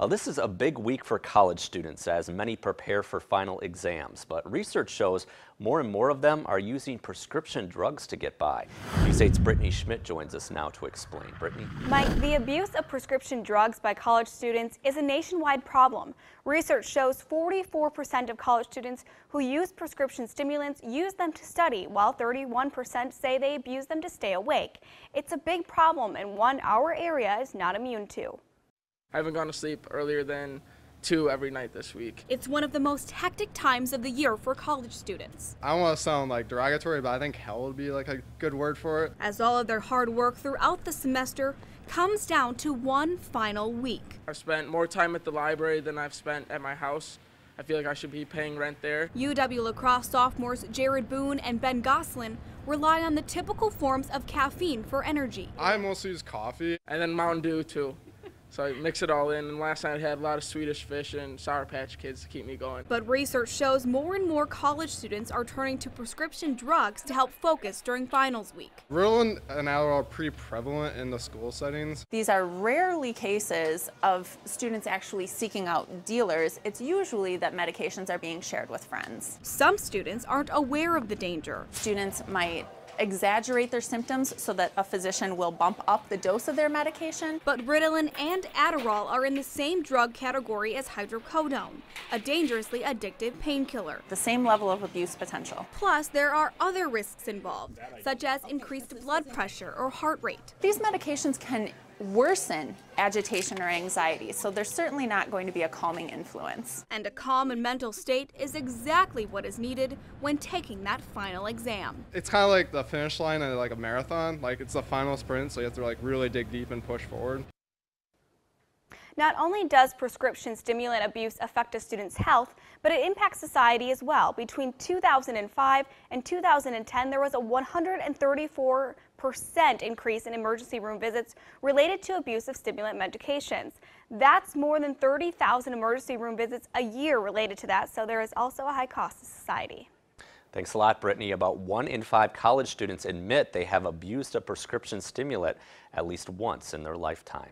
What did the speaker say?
This is a big week for college students as many prepare for final exams, but research shows more and more of them are using prescription drugs to get by. News 8's Brittany Schmidt joins us now to explain. Brittany? Mike, the abuse of prescription drugs by college students is a nationwide problem. Research shows 44% of college students who use prescription stimulants use them to study, while 31% say they abuse them to stay awake. It's a big problem and one our area is not immune to. I haven't gone to sleep earlier than 2 every night this week. It's one of the most hectic times of the year for college students, I don't want to sound like derogatory, but I think hell would be like a good word for it. as all of their hard work throughout the semester comes down to one final week. I've spent more time at the library than I've spent at my house. I feel like I should be paying rent there. UW La Crosse sophomores Jared Boone and Ben Goslin rely on the typical forms of caffeine for energy. I mostly use coffee. And then Mountain Dew too. So I mix it all in, and last night I had a lot of Swedish Fish and Sour Patch Kids to keep me going. But research shows more and more college students are turning to prescription drugs to help focus during finals week. Ritalin and Adderall are pretty prevalent in the school settings. These are rarely cases of students actually seeking out dealers. It's usually that medications are being shared with friends. Some students aren't aware of the danger. Students might exaggerate their symptoms so that a physician will bump up the dose of their medication. But Ritalin and Adderall are in the same drug category as hydrocodone, a dangerously addictive painkiller. The same level of abuse potential. Plus, there are other risks involved, such as increased blood pressure or heart rate. These medications can worsen agitation or anxiety, so they're certainly not going to be a calming influence. And a calm and mental state is exactly what is needed when taking that final exam. It's kind of like the finish line of like a marathon. Like it's the final sprint, so you have to like really dig deep and push forward. Not only does prescription stimulant abuse affect a student's health, but it impacts society as well. Between 2005 and 2010, there was a 134% increase in emergency room visits related to abuse of stimulant medications. That's more than 30,000 emergency room visits a year related to that, so there is also a high cost to society. Thanks a lot, Brittany. About 1 in 5 college students admit they have abused a prescription stimulant at least once in their lifetime.